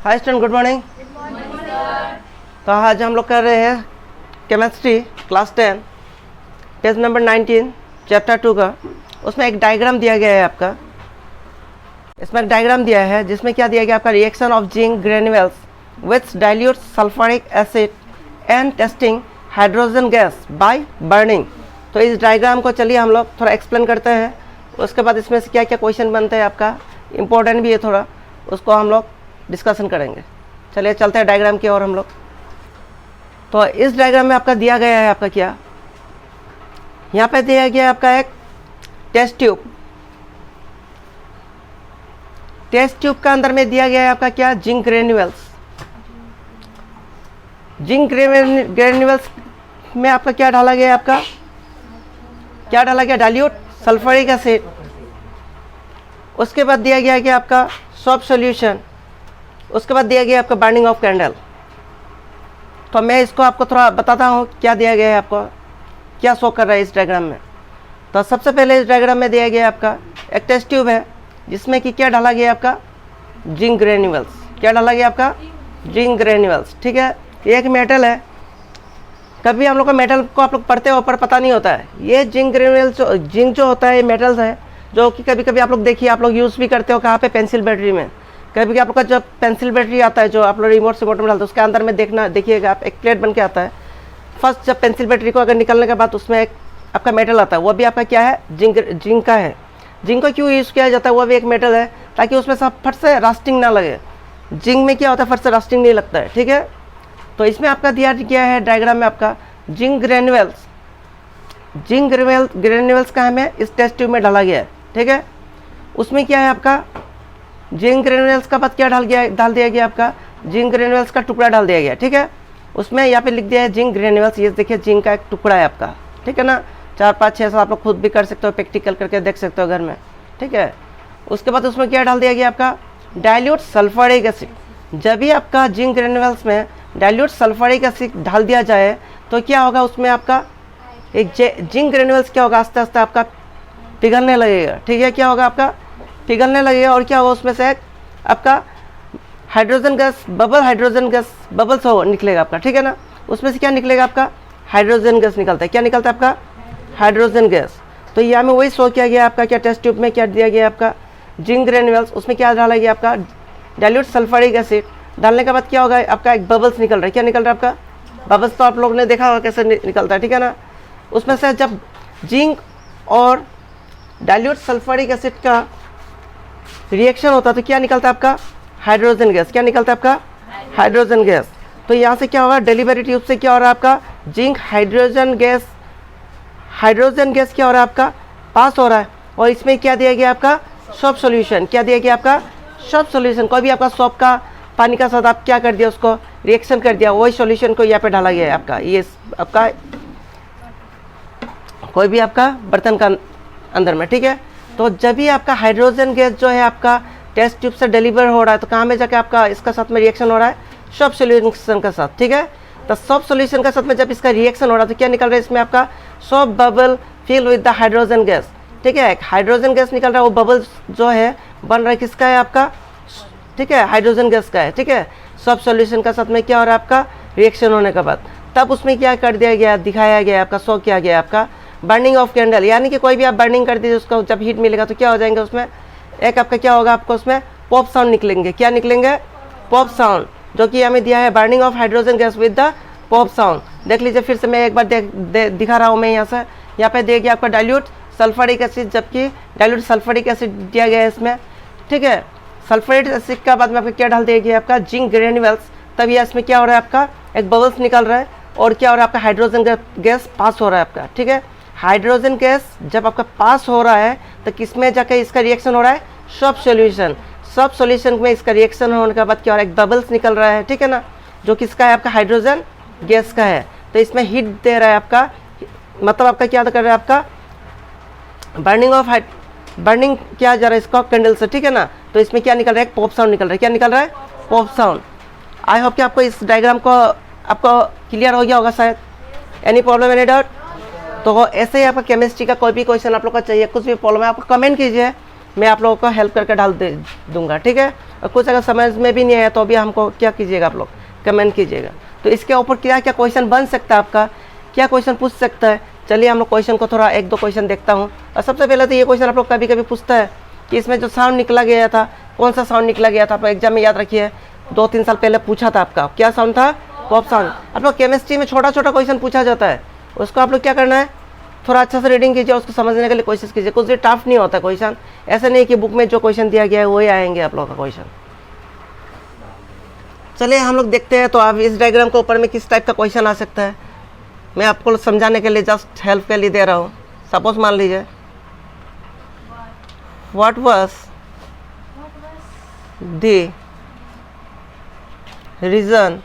Hi student, good morning. तो आज हम लोग कर रहे हैं chemistry class 10 page number 19 chapter 2 का। उसमें एक डायग्राम दिया गया है आपका। इसमें एक डायग्राम दिया है जिसमें क्या दिया गया आपका, reaction of zinc granules with dilute sulphuric acid and testing hydrogen gas by burning. तो इस डायग्राम को चलिए हम लोग थोड़ा एक्सप्लेन करते हैं। उसके बाद इसमें से क्या क्या क्वेश्चन बनते हैं आपका, इम्पोर्टेंट भी है थोड़ा, उसको हम लोग डिस्कशन करेंगे। चलिए चलते हैं डायग्राम की ओर हम लोग। तो इस डायग्राम में आपका दिया गया है आपका क्या, यहाँ पे दिया गया है आपका एक टेस्ट ट्यूब। टेस्ट ट्यूब का अंदर में दिया गया है आपका क्या, जिंक ग्रेन्यूल्स। जिंक ग्रेन्यूल्स में आपका क्या डाला गया है, आपका क्या डाला गया, डाइल्यूट सल्फ्यूरिक एसिड। उसके बाद दिया गया है कि आपका सॉफ्ट सॉल्यूशन। उसके बाद दिया गया आपका बर्निंग ऑफ कैंडल। तो मैं इसको आपको थोड़ा बताता हूँ क्या दिया गया है, आपको क्या शो कर रहा है इस डायग्राम में। तो सबसे पहले इस डायग्राम में दिया गया आपका एक टेस्ट ट्यूब है जिसमें कि क्या डाला गया आपका, जिंक ग्रेन्यूल्स। क्या डाला गया आपका, जिंक ग्रेन्यूल्स। ठीक है, ये एक मेटल है। कभी हम लोग को मेटल को आप लोग पढ़ते हो पर पता नहीं होता है। ये जिंक ग्रेन्यूल्स, जिंक जो होता है ये मेटल्स है जो कि कभी कभी आप लोग देखिए, आप लोग यूज़ भी करते हो कहाँ पे, पेंसिल बैटरी में। कभी आप लोग का जब पेंसिल बैटरी आता है जो आप लोग रिमोट से मोटर में डालते हो, उसके अंदर में देखिएगा आप, एक प्लेट बन के आता है। फर्स्ट जब पेंसिल बैटरी को अगर निकालने के बाद उसमें एक आपका मेटल आता है, वो भी आपका क्या है, जिंक का है। जिंक को क्यों यूज़ किया जाता है, वो भी एक मेटल है ताकि उसमें सब फट से रस्टिंग ना लगे। जिंक में क्या होता है, फट से रस्टिंग नहीं लगता है। ठीक है, तो इसमें आपका दिया गया है डायग्राम में आपका जिंक ग्रेन्यूल्स। जिंक ग्रेन्यूल्स का हमें इस टेस्ट ट्यूब में डाला गया है। ठीक है, उसमें क्या है आपका, जिंक ग्रेन्यूल्स का बाद क्या डाल दिया गया आपका, जिंक ग्रेन्यूल्स का टुकड़ा डाल दिया गया। ठीक है, उसमें यहाँ पे लिख दिया है जिंक ग्रेन्यूल्स। ये देखिए जिंक का एक टुकड़ा है आपका। ठीक है ना, 4 5 6 आप लोग खुद भी कर सकते हो, प्रैक्टिकल करके देख सकते हो घर में। ठीक है, उसके बाद उसमें क्या डाल दिया गया आपका, डाइल्यूट सल्फ्यूरिक एसिड। जब भी आपका जिंक ग्रेन्यूल्स में डाइल्यूट सल्फ्यूरिक एसिड डाल दिया जाए तो क्या होगा, उसमें आपका एक जिंक ग्रेन्यूल्स क्या होगा, आस्ते आस्ते आपका पिघलने लगेगा। ठीक है, क्या होगा आपका, पिघलने लगेगा। और क्या होगा, उसमें से एक आपका hydrogen gas, hydrogen gas bubbles हो निकलेगा आपका। ठीक है ना, उसमें से क्या निकलेगा आपका, हाइड्रोजन गैस निकलता है। क्या निकलता है आपका, हाइड्रोजन गैस। तो यहाँ में वही शो किया गया आपका क्या, टेस्ट ट्यूब में क्या दिया गया आपका, जिंक ग्रेन्यूल्स। उसमें क्या डाला गया आपका, डाइल्यूट सल्फ्यूरिक एसिड। डालने के बाद क्या होगा, आपका एक बबल्स निकल रहा है। क्या निकल रहा है आपका, बबल्स। तो आप लोगों ने देखा होगा कैसे निकलता है। ठीक है ना, उसमें से जब जिंक और डाइल्यूट सल्फ्यूरिक एसिड का रिएक्शन होता है तो क्या निकलता है आपका, हाइड्रोजन गैस। क्या निकलता है आपका, हाइड्रोजन गैस। तो यहाँ से क्या होगा, डिलीवरी ट्यूब से क्या हो रहा है आपका, जिंक हाइड्रोजन गैस क्या हो रहा है आपका, पास हो रहा है। और इसमें क्या दिया गया आपका, सॉफ्ट सॉल्यूशन। क्या दिया गया आपका, सॉफ्ट सॉल्यूशन। कोई भी आपका सॉफ्ट का पानी का साथ आप क्या कर दिया, उसको रिएक्शन कर दिया, वही सॉल्यूशन को यहाँ पे डाला गया है आपका। ये आपका कोई भी आपका बर्तन का अंदर में। ठीक है, तो जब भी आपका हाइड्रोजन गैस जो है आपका टेस्ट ट्यूब से डिलीवर हो रहा है तो कहाँ में जाके आपका इसका साथ में रिएक्शन हो रहा है, सॉफ्ट सॉल्यूशन के साथ। ठीक है, तो सॉफ्ट सॉल्यूशन के साथ में जब इसका रिएक्शन हो रहा है तो क्या निकल रहा है इसमें आपका, soap bubble fill with the hydrogen gas. ठीक है, हाइड्रोजन गैस निकल रहा है, वो बबल जो है बन रहा है किसका है आपका, ठीक है, हाइड्रोजन गैस का है। ठीक है, सॉफ्ट सॉल्यूशन का साथ में क्या हो रहा है आपका, रिएक्शन होने के बाद तब उसमें क्या कर दिया गया, दिखाया गया आपका, शो किया गया आपका बर्निंग ऑफ कैंडल। यानी कि कोई भी आप बर्निंग कर दीजिए, उसको जब हीट मिलेगा तो क्या हो जाएंगे, उसमें एक आपका क्या होगा, आपको उसमें पॉप साउंड निकलेंगे। क्या निकलेंगे, पॉप साउंड, जो कि हमें दिया है burning of hydrogen gas with the pop sound. देख लीजिए फिर से मैं एक बार दिखा रहा हूँ मैं यहाँ से। यहाँ पे दिया गया आपका डाइल्यूट सल्फ्यूरिक एसिड, जबकि डाइल्यूट सल्फ्यूरिक एसिड दिया गया है इसमें। ठीक है, सल्फ्यूरिक एसिड का बाद में आपका क्या डाल दिया गया आपका, जिंक ग्रेन्यूल्स। तब ये इसमें क्या हो रहा है आपका, एक बबल्स निकल रहा है और क्या हो रहा है आपका, हाइड्रोजन गैस पास हो रहा है आपका। ठीक है, हाइड्रोजन गैस जब आपका पास हो रहा है तो किसमें जाकर इसका रिएक्शन हो रहा है, सॉफ्ट सॉल्यूशन। सॉफ्ट सॉल्यूशन में इसका रिएक्शन होने के बाद क्या हो रहा है, एक बबल्स निकल रहा है। ठीक है ना, जो किसका है आपका, हाइड्रोजन गैस का है। तो इसमें हीट दे रहा है आपका, मतलब आपका क्या कर रहा है आपका, बर्निंग किया जा रहा है इसका कैंडल से। ठीक है ना, तो इसमें क्या निकल रहा है, पॉप साउंड निकल रहा है। क्या निकल रहा है, पॉप साउंड। आई होप कि आपको इस डायग्राम को आपको क्लियर हो गया होगा शायद। Any problem, any doubt? तो ऐसे ही आपका केमिस्ट्री का कोई भी क्वेश्चन आप लोग का चाहिए, कुछ भी प्रॉब्लम है, आपको कमेंट कीजिए, मैं आप लोगों को हेल्प करके डाल दूंगा। ठीक है, और कुछ अगर समझ में भी नहीं आया तो भी हमको क्या कीजिएगा, आप लोग कमेंट कीजिएगा। तो इसके ऊपर क्या क्या क्वेश्चन बन सकता है आपका, क्या क्वेश्चन पूछ सकता है। चलिए हम लोग क्वेश्चन को थोड़ा एक दो क्वेश्चन देखता हूँ। और सबसे पहले तो ये क्वेश्चन आप लोग कभी कभी पूछता है कि इसमें जो साउंड निकला गया था, कौन सा साउंड निकला गया था। आप एग्जाम में याद रखिए 2-3 साल पहले पूछा था आपका, क्या साउंड था, पॉप साउंड। आप लोग केमिस्ट्री में छोटा छोटा क्वेश्चन पूछा जाता है, उसको आप लोग क्या करना है, थोड़ा अच्छा से रीडिंग कीजिए, उसको समझने के लिए कोशिश कीजिए। कुछ भी टफ नहीं होता क्वेश्चन, ऐसा नहीं कि बुक में जो क्वेश्चन दिया गया है वही आएंगे आप लोग का क्वेश्चन। चलिए हम लोग देखते हैं। तो आप इस डायग्राम के ऊपर में किस टाइप का क्वेश्चन आ सकता है, मैं आपको समझाने के लिए जस्ट हेल्प के लिए दे रहा हूँ। सपोज मान लीजिए, what was the reason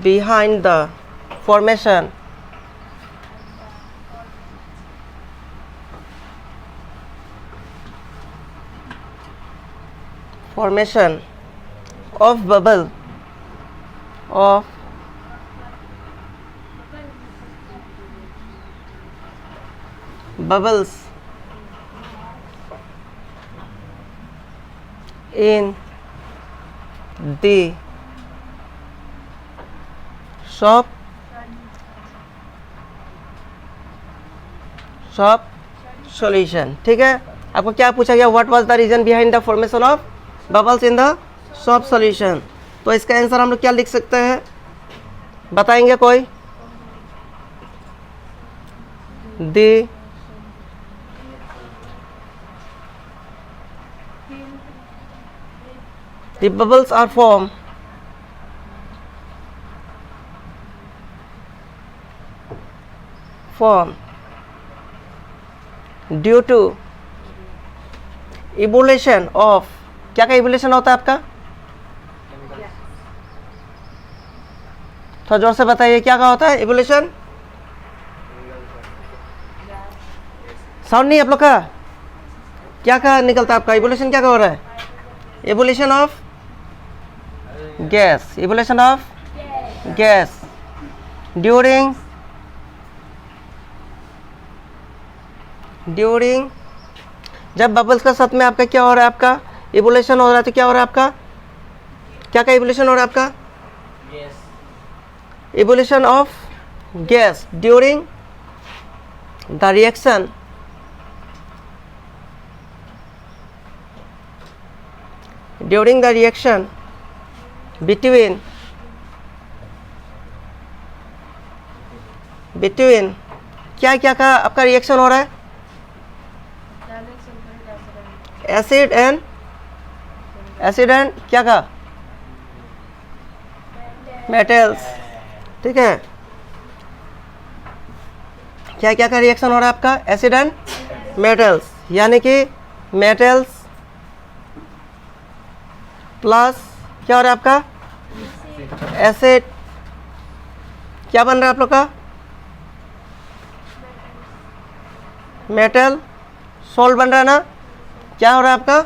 behind the formation of bubbles in the shop solution। ठीक है, आपको क्या पूछा गया, what was the reason behind the formation of bubbles in the soap solution. तो इसका आंसर हम लोग क्या लिख सकते हैं, बताएंगे कोई। The bubbles are formed due to evolution of, क्या का evolution होता है आपका, थोड़ा जोर से बताइए क्या का होता है evolution। साउंड नहीं आप लोग का, क्या का निकलता है आपका evolution, क्या का हो रहा है, evolution of gas, evolution of gas during जब बबल्स का साथ में आपका क्या हो रहा है, आपका इवोल्यूशन हो रहा है। तो क्या हो रहा है आपका, क्या का इवोल्यूशन हो रहा है आपका, evolution of gas during the reaction between क्या क्या का आपका रिएक्शन हो रहा है, एसिड एंड क्या का मेटल्स। ठीक है, क्या क्या का रिएक्शन हो रहा है आपका, एसिड एंड मेटल्स, यानी कि मेटल्स प्लस क्या हो रहा है आपका एसिड, क्या बन रहा है आप लोग का, मेटल सोल्ट बन रहा है ना। क्या हो रहा है आपका,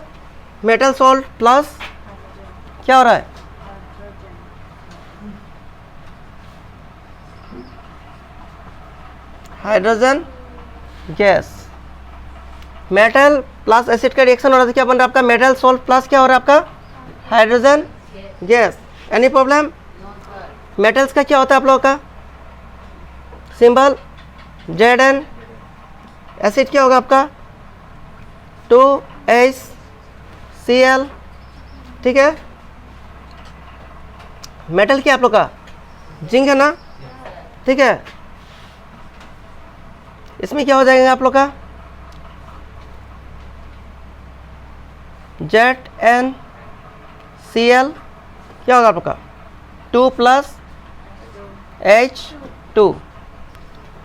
मेटल सोल्ट प्लस क्या हो रहा है, hydrogen gas. Metal plus acid का रिएक्शन हो रहा है, क्या बन रहा है आपका, मेटल सोल्ट प्लस क्या हो रहा है आपका, hydrogen gas. Any problem, metals का क्या होता है आप लोगों का सिंबल Zn, एसिड क्या होगा आपका 2HCl। ठीक है, मेटल क्या आप लोग का जिंक है ना। ठीक है, इसमें क्या हो जाएगा आप लोग का ZnCl, क्या होगा आप लोग का 2 + H2।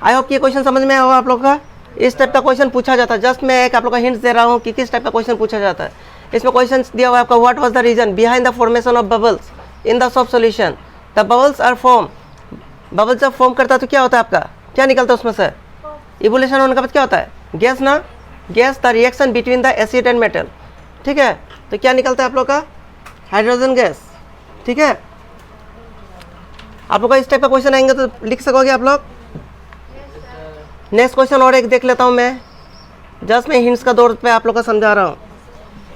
आई होप ये क्वेश्चन समझ में आया होगा आप लोग का। इस टाइप का क्वेश्चन पूछा जाता है, जस्ट मैं एक आप लोग का हिंट दे रहा हूँ कि किस टाइप का क्वेश्चन पूछा जाता है। इसमें क्वेश्चन दिया हुआ है आपका, what was the reason behind the formation of bubbles in the soap solution. The bubbles are form, bubbles जब फॉर्म करता है तो क्या होता है आपका, क्या निकलता है उसमें से, इवोल्यूशन होने के बाद क्या होता है, गैस ना, gas the reaction between the acid and metal. ठीक है, तो क्या निकलता है आप लोग का हाइड्रोजन गैस। ठीक है, आप लोग का इस टाइप का क्वेश्चन आएंगे तो लिख सकोगे आप लोग। नेक्स्ट क्वेश्चन और एक देख लेता हूँ मैं, जस्ट मैं हिंट्स का दौर पे आप लोग का समझा रहा हूँ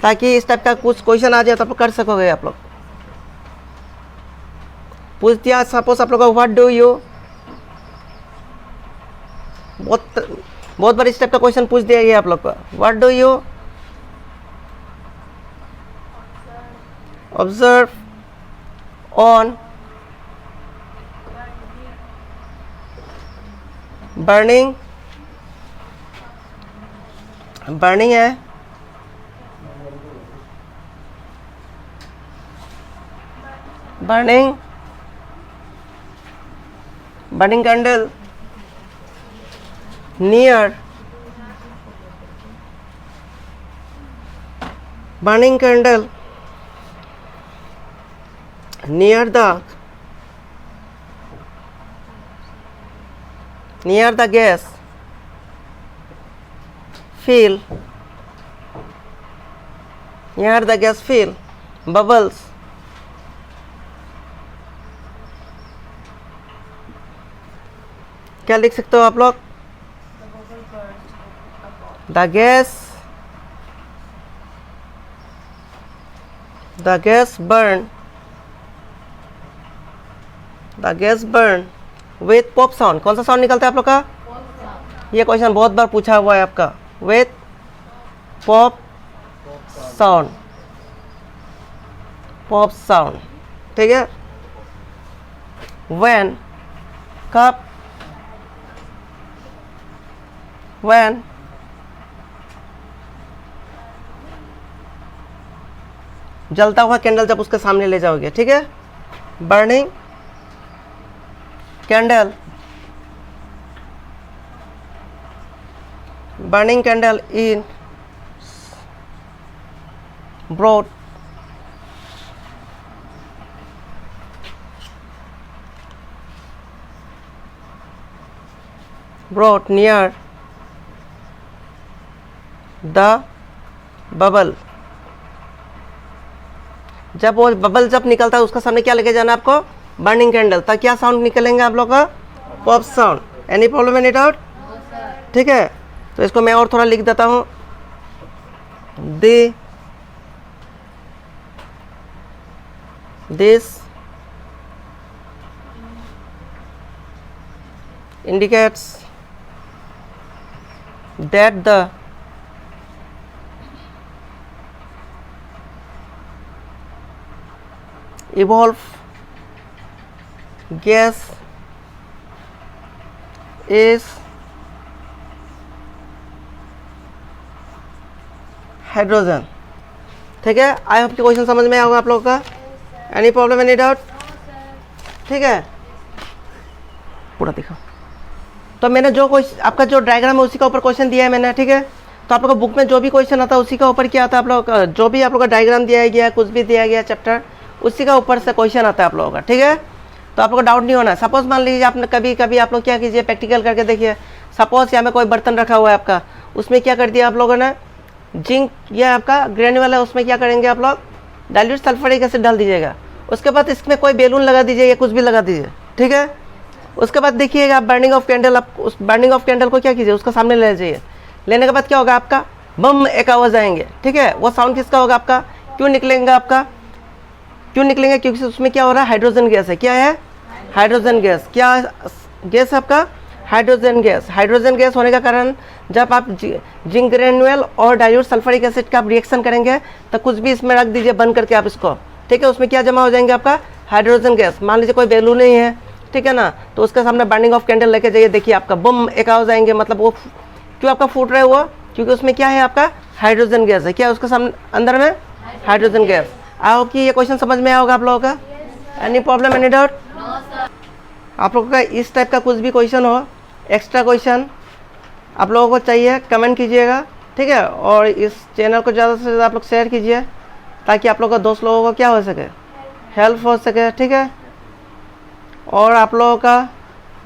ताकि इस टाइप का कुछ क्वेश्चन आ जाए तो आप लोग कर सकोगे। आप लोग पूछ दिया सपोज आप लोग का व्हाट डू यू, बहुत बार इस टाइप का क्वेश्चन पूछ दिया गया आप लोग को। What do you observe on burning, burning है, burning, burning candle near, burning candle near the gas, feel near the gas, feel bubbles, क्या लिख सकते हो आप लोग? The gas burn with pop sound। कौन सा साउंड निकलता है आप लोग का? ये क्वेश्चन बहुत बार पूछा हुआ है आपका। with pop sound, pop sound, ठीक है। when कब, when जलता हुआ कैंडल जब उसके सामने ले जाओगे, ठीक है। Burning candle, burning candle in broad near the bubble। जब वो बबल जब निकलता है उसका सामने क्या लेके जाना है आपको? Burning candle. तब क्या साउंड निकलेंगे आप लोग का? Pop sound. Any problem any doubt? ठीक है, तो इसको मैं और थोड़ा लिख देता हूँ। This indicates that the evolved gas is hydrogen. ठीक है, आई होप कि क्वेश्चन समझ में आएगा आप लोगों का। Any problem any doubt? ठीक है, पूरा दिखाओ। तो मैंने जो क्वेश्चन आपका जो डायग्राम है उसी का ऊपर क्वेश्चन दिया है मैंने, ठीक है। तो आप लोग का बुक में जो भी क्वेश्चन आता है उसी का ऊपर क्या आता है आप लोग का, जो भी आप लोग का डायग्राम दिया गया, कुछ भी दिया गया चैप्टर, उसी का ऊपर से क्वेश्चन आता है आप लोगों का, ठीक है। तो आप लोग को डाउट नहीं होना। सपोज मान लीजिए आपने कभी कभी आप लोग क्या कीजिए, प्रैक्टिकल करके देखिए। सपोज यहाँ में कोई बर्तन रखा हुआ है आपका, उसमें क्या कर दिया आप लोगों ने, जिंक या आपका ग्रेनुअल है, उसमें क्या करेंगे आप लोग, डाइल्यूट सल्फ्यूरिक एसिड डाल दीजिएगा। उसके बाद इसमें कोई बैलून लगा दीजिए या कुछ भी लगा दीजिए, ठीक है। उसके बाद देखिएगा आप बर्निंग ऑफ कैंडल, आप उस बर्निंग ऑफ कैंडल को क्या कीजिए, उसका सामने ले जाइए। लेने के बाद क्या होगा आपका, बम एक आवाज़ आएंगे, ठीक है। वो साउंड किसका होगा आपका, क्यों निकलेंगे आपका, क्यों निकलेंगे, क्योंकि उसमें क्या हो रहा है, हाइड्रोजन गैस है। क्या है, हाइड्रोजन गैस। क्या गैस है आपका, हाइड्रोजन गैस। हाइड्रोजन गैस होने का कारण जब आप जिंक ग्रेनुअल और डाइल्यूट सल्फ्यूरिक एसिड का आप रिएक्शन करेंगे तो कुछ भी इसमें रख दीजिए बंद करके आप इसको, ठीक है। उसमें क्या जमा हो जाएंगे आपका, हाइड्रोजन गैस। मान लीजिए कोई बैलून नहीं है, ठीक है ना, तो उसके सामने बर्निंग ऑफ कैंडल लेके जाइए, देखिए आपका बम एक आवाज आएंगे। मतलब वो क्यों आपका फूट रहा है वो, क्योंकि उसमें क्या है आपका, हाइड्रोजन गैस है। क्या उसके सामने अंदर में हाइड्रोजन गैस। आओ कि ये क्वेश्चन समझ में आओगे आप लोगों का? Any problem any doubt? आप लोगों का इस टाइप का कुछ भी क्वेश्चन हो, एक्स्ट्रा क्वेश्चन आप लोगों को चाहिए, कमेंट कीजिएगा, ठीक है। और इस चैनल को ज़्यादा से ज़्यादा आप लोग शेयर कीजिए ताकि आप लोगों का दोस्त लोगों को क्या हो सके, हेल्प हो सके, ठीक है। और आप लोगों का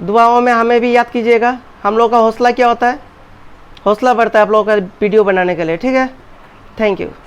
दुआओं में हमें भी याद कीजिएगा। हम लोगों का हौसला क्या होता है, हौसला बढ़ता है आप लोगों का वीडियो बनाने के लिए, ठीक है। Thank you.